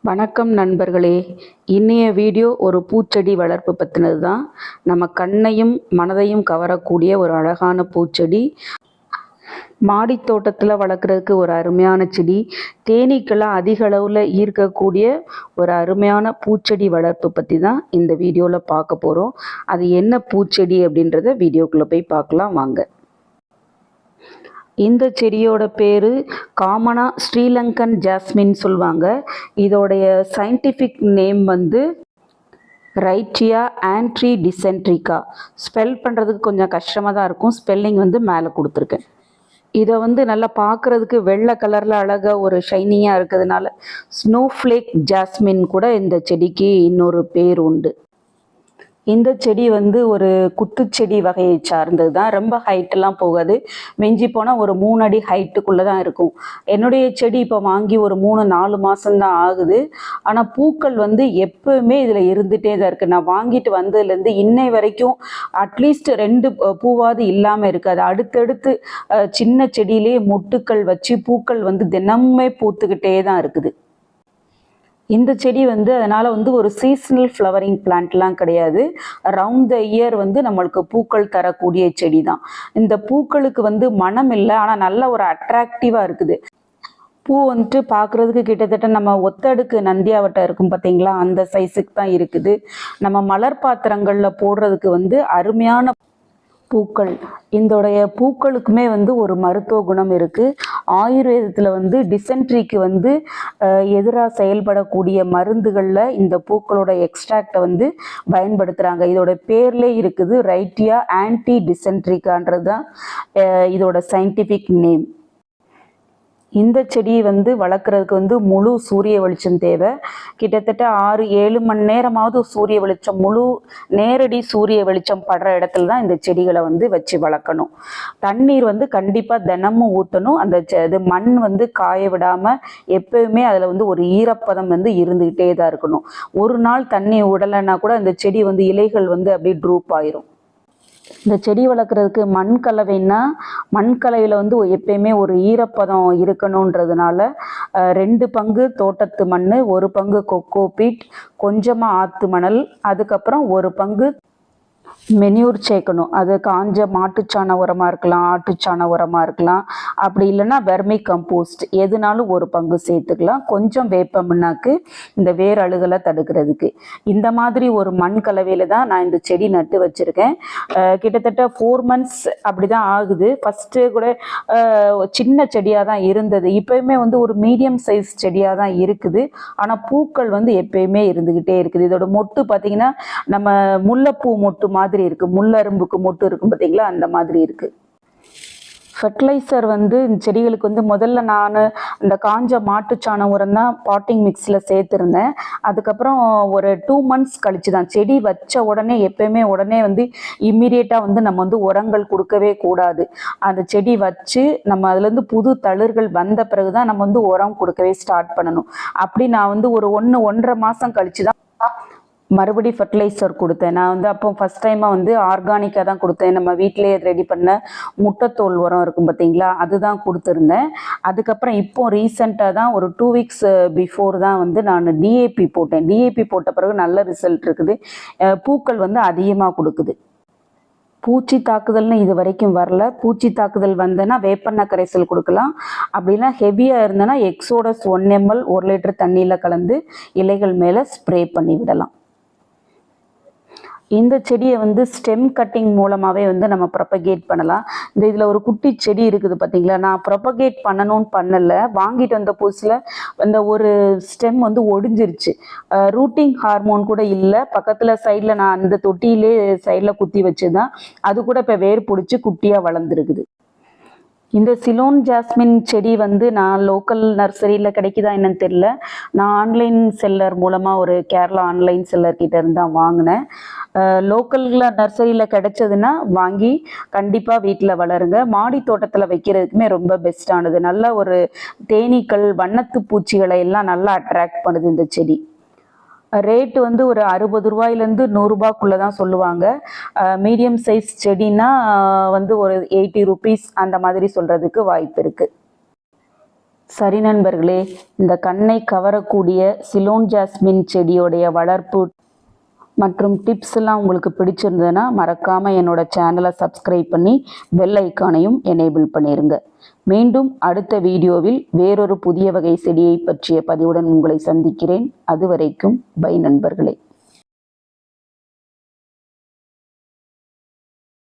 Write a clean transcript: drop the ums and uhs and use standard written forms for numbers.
வணக்கம் நண்பர்களே. இன்னைய வீடியோ ஒரு பூச்செடி வளர்ப்பு பற்றினது தான். நம்ம கண்ணையும் மனதையும் கவரக்கூடிய ஒரு அழகான பூச்செடி. மாடி தோட்டத்தில் வளர்க்குறதுக்கு ஒரு அருமையான செடி. தேனீக்கெல்லாம் அதிக அளவில் ஈர்க்கக்கூடிய ஒரு அருமையான பூச்செடி வளர்ப்பு பற்றி தான் இந்த வீடியோவில் பார்க்க போகிறோம். அது என்ன பூச்செடி அப்படின்றத வீடியோக்குள்ளே போய் பார்க்கலாம் வாங்க. இந்த செடியோட பேர் காமனாக ஸ்ரீலங்கன் ஜாஸ்மின் சொல்லுவாங்க. இதோடைய சயின்டிஃபிக் நேம் வந்து ரைட்டியா ஆன்ட்ரி டிசென்ட்ரிகா. ஸ்பெல் பண்ணுறதுக்கு கொஞ்சம் கஷ்டமாக தான் இருக்கும். ஸ்பெல்லிங் வந்து மேலே கொடுத்துருக்கேன். இதை வந்து நல்லா பார்க்குறதுக்கு வெள்ளை கலரில் அழகாக ஒரு ஷைனிங்காக இருக்கிறதுனால ஸ்னோஃப்ளேக் ஜாஸ்மின் கூட இந்த செடிக்கு இன்னொரு பேர் உண்டு. இந்த செடி வந்து ஒரு குத்துச்செடி வகையை சார்ந்தது தான். ரொம்ப ஹைட்டெல்லாம் போகாது. மிஞ்சி போனால் ஒரு 3 அடி ஹைட்டுக்குள்ளே தான் இருக்கும். என்னுடைய செடி இப்போ வாங்கி ஒரு 3-4 மாதம்தான் ஆகுது. ஆனால் பூக்கள் வந்து எப்பவுமே இதில் இருந்துகிட்டே தான் இருக்குது. நான் வாங்கிட்டு வந்ததுலேருந்து இன்னை வரைக்கும் அட்லீஸ்ட் 2 பூவாவது இல்லாமல் இருக்காது. அடுத்தடுத்து சின்ன செடியிலே மொட்டுக்கள் வச்சு பூக்கள் வந்து தினமுமே பூத்துக்கிட்டே தான் இருக்குது. இந்த செடி வந்து அதனால் வந்து ஒரு சீசனல் ஃப்ளவரிங் பிளான்ட்லாம் கிடையாது. ரவுண்ட் த இயர் வந்து நம்மளுக்கு பூக்கள் தரக்கூடிய செடி தான். இந்த பூக்களுக்கு வந்து மனம் இல்லை, ஆனால் நல்ல ஒரு அட்ராக்டிவாக இருக்குது. பூ வந்துட்டு பார்க்குறதுக்கு கிட்டத்தட்ட நம்ம ஒத்தடுக்கு நந்தியாவட்டம் இருக்கும் பார்த்தீங்களா, அந்த சைஸுக்கு தான் இருக்குது. நம்ம மலர் பாத்திரங்களில் போடுறதுக்கு வந்து அருமையான பூக்கள். இதோடைய பூக்களுக்குமே வந்து ஒரு மருத்துவ குணம் இருக்குது. ஆயுர்வேதத்தில் வந்து டிசென்ட்ரிக்கு வந்து எதிராக செயல்படக்கூடிய மருந்துகளில் இந்த பூக்களோட எக்ஸ்ட்ராக்டை வந்து பயன்படுத்துகிறாங்க. இதோட பேர்லே இருக்குது ரைட்டியா ஆன்டி டிசென்ட்ரிகான்றது தான் இதோட சயின்டிஃபிக் நேம். இந்த செடியை வந்து வளர்க்குறதுக்கு வந்து முழு சூரிய வெளிச்சம் தேவை. கிட்டத்தட்ட 6-7 மணி நேரமாவது சூரிய வெளிச்சம், முழு நேரடி சூரிய வெளிச்சம் படுற இடத்துல தான் இந்த செடிகளை வந்து வச்சு வளர்க்கணும். தண்ணீர் வந்து கண்டிப்பாக தினமும் ஊற்றணும். அந்த இது மண் வந்து காய விடாமல் எப்பவுமே அதில் வந்து ஒரு ஈரப்பதம் வந்து இருந்துக்கிட்டே தான் இருக்கணும். ஒரு நாள் தண்ணி விடலைன்னா கூட அந்த செடி வந்து இலைகள் வந்து அப்படியே ட்ரூப் ஆயிரும். இந்த செடி வளர்க்குறதுக்கு மண் கலவைன்னா மண் கலவையில் வந்து எப்பயுமே ஒரு ஈரப்பதம் இருக்கணுன்றதுனால 2 பங்கு தோட்டத்து மண், 1 பங்கு கொக்கோ பீட், கொஞ்சமாக ஆற்று மணல், அதுக்கப்புறம் 1 பங்கு மெனியூர் சேர்க்கணும். அது காஞ்ச மாட்டுச்சாண உரமாக இருக்கலாம், ஆட்டுச்சாண உரமாக இருக்கலாம், அப்படி இல்லைன்னா வெர்மி கம்போஸ்ட், எதுனாலும் 1 பங்கு சேர்த்துக்கலாம். கொஞ்சம் வேப்ப மண்ணாக்கு இந்த வேர் அழுகலை தடுக்கிறதுக்கு. இந்த மாதிரி ஒரு மண் கலவையில் தான் நான் இந்த செடி நட்டு வச்சுருக்கேன். கிட்டத்தட்ட 4 months அப்படி தான் ஆகுது. ஃபஸ்ட்டு கூட சின்ன செடியாக தான் இருந்தது. இப்போயுமே வந்து ஒரு மீடியம் சைஸ் செடியாக தான் இருக்குது. ஆனால் பூக்கள் வந்து எப்பயுமே இருந்துக்கிட்டே இருக்குது. இதோட மொட்டு பார்த்திங்கன்னா நம்ம முல்லைப்பூ மொட்டு மாதிரி இருக்குது. முள்ளரும்புக்கு மொட்டு இருக்கும் பார்த்தீங்களா, அந்த மாதிரி இருக்குது. ஃபெர்டிலைசர் வந்து இந்த செடிகளுக்கு வந்து முதல்ல நான் இந்த காஞ்ச மாட்டுச்சாண உரம் தான் பாட்டிங் மிக்ஸில் சேர்த்துருந்தேன். அதுக்கப்புறம் ஒரு 2 months கழிச்சு தான், செடி வச்ச உடனே எப்பயுமே உடனே வந்து இம்மிடியேட்டாக வந்து நம்ம வந்து உரங்கள் கொடுக்கவே கூடாது. அந்த செடி வச்சு நம்ம அதுலேருந்து புது தளிர்கள் வந்த பிறகு தான் நம்ம வந்து உரம் கொடுக்கவே ஸ்டார்ட் பண்ணணும். அப்படி நான் வந்து ஒரு 1-1.5 மாதம் கழிச்சு தான் மறுபடி ஃபெர்டிலைசர் கொடுத்தேன். நான் வந்து அப்போ ஃபஸ்ட் டைமாக வந்து ஆர்கானிக்காக தான் கொடுத்தேன். நம்ம வீட்டிலேயே ரெடி பண்ண முட்டைத்தோல் உரம் இருக்கும் பார்த்தீங்களா, அதுதான் கொடுத்துருந்தேன். அதுக்கப்புறம் இப்போ ரீசெண்டாக தான் ஒரு 2 weeks பிஃபோர் தான் வந்து நான் டிஏபி போட்டேன். டிஏபி போட்ட பிறகு நல்ல ரிசல்ட் இருக்குது. பூக்கள் வந்து அதிகமாக கொடுக்குது. பூச்சி தாக்குதல்னு இது வரைக்கும் வரல. பூச்சி தாக்குதல் வந்தேன்னா வேப்பெண்ணெய் கரைசல் கொடுக்கலாம். அப்படின்னா ஹெவியாக இருந்தேன்னா எக்ஸோடஸ் 1 ml 1 லிட்டர் தண்ணியில் கலந்து இலைகள் மேலே ஸ்ப்ரே பண்ணி விடலாம். இந்த செடியை வந்து ஸ்டெம் கட்டிங் மூலமாகவே வந்து நம்ம ப்ரொபகேட் பண்ணலாம். இதில் ஒரு குட்டி செடி இருக்குது பார்த்தீங்களா, நான் ப்ரொபகேட் பண்ணணும்னு பண்ணலை. வாங்கிட்டு வந்த புதுசில் இந்த ஒரு ஸ்டெம் வந்து ஒடிஞ்சிருச்சு. ரூட்டிங் ஹார்மோன் கூட இல்லை. பக்கத்தில் சைடில் நான் அந்த தொட்டியிலே சைடில் குத்தி வச்சு தான் அது கூட இப்போ வேர் பிடிச்சி குட்டியாக வளர்ந்துருக்குது. இந்த சிலோன் ஜாஸ்மின் செடி வந்து நான் லோக்கல் நர்சரியில் கிடைக்குதா என்னன்னு தெரியல. நான் ஆன்லைன் செல்லர் மூலமாக ஒரு கேரளா ஆன்லைன் செல்லர்கிட்ட இருந்து தான் வாங்கினேன். லோக்கலில் நர்சரியில் கிடைச்சதுன்னா வாங்கி கண்டிப்பாக வீட்டில் வளருங்க. மாடி தோட்டத்தில் வைக்கிறதுக்குமே ரொம்ப பெஸ்ட்டானது. நல்ல ஒரு தேனீக்கள், வண்ணத்து பூச்சிகளை எல்லாம் நல்லா அட்ராக்ட் பண்ணுது இந்த செடி. ரேட்டு வந்து ஒரு 60 ரூபாயிலேருந்து 100 ரூபாய்க்குள்ளே தான் சொல்லுவாங்க. மீடியம் சைஸ் செடினா வந்து ஒரு 80 rupees அந்த மாதிரி சொல்கிறதுக்கு வாய்ப்பு இருக்குது. சரி நண்பர்களே, இந்த கண்ணை கவரக்கூடிய சிலோன் ஜாஸ்மின் செடியோடைய வளர்ப்பு மற்றும் டிப்ஸ்லாம் உங்களுக்கு பிடிச்சிருந்ததுன்னா மறக்காமல் என்னோட சேனலை சப்ஸ்கிரைப் பண்ணி பெல் ஐக்கானையும் எனேபிள் பண்ணிடுங்க. மீண்டும் அடுத்த வீடியோவில் வேறொரு புதிய வகை செடியை பற்றிய பதிவுடன் உங்களை சந்திக்கிறேன். அதுவரைக்கும் பை நண்பர்களே.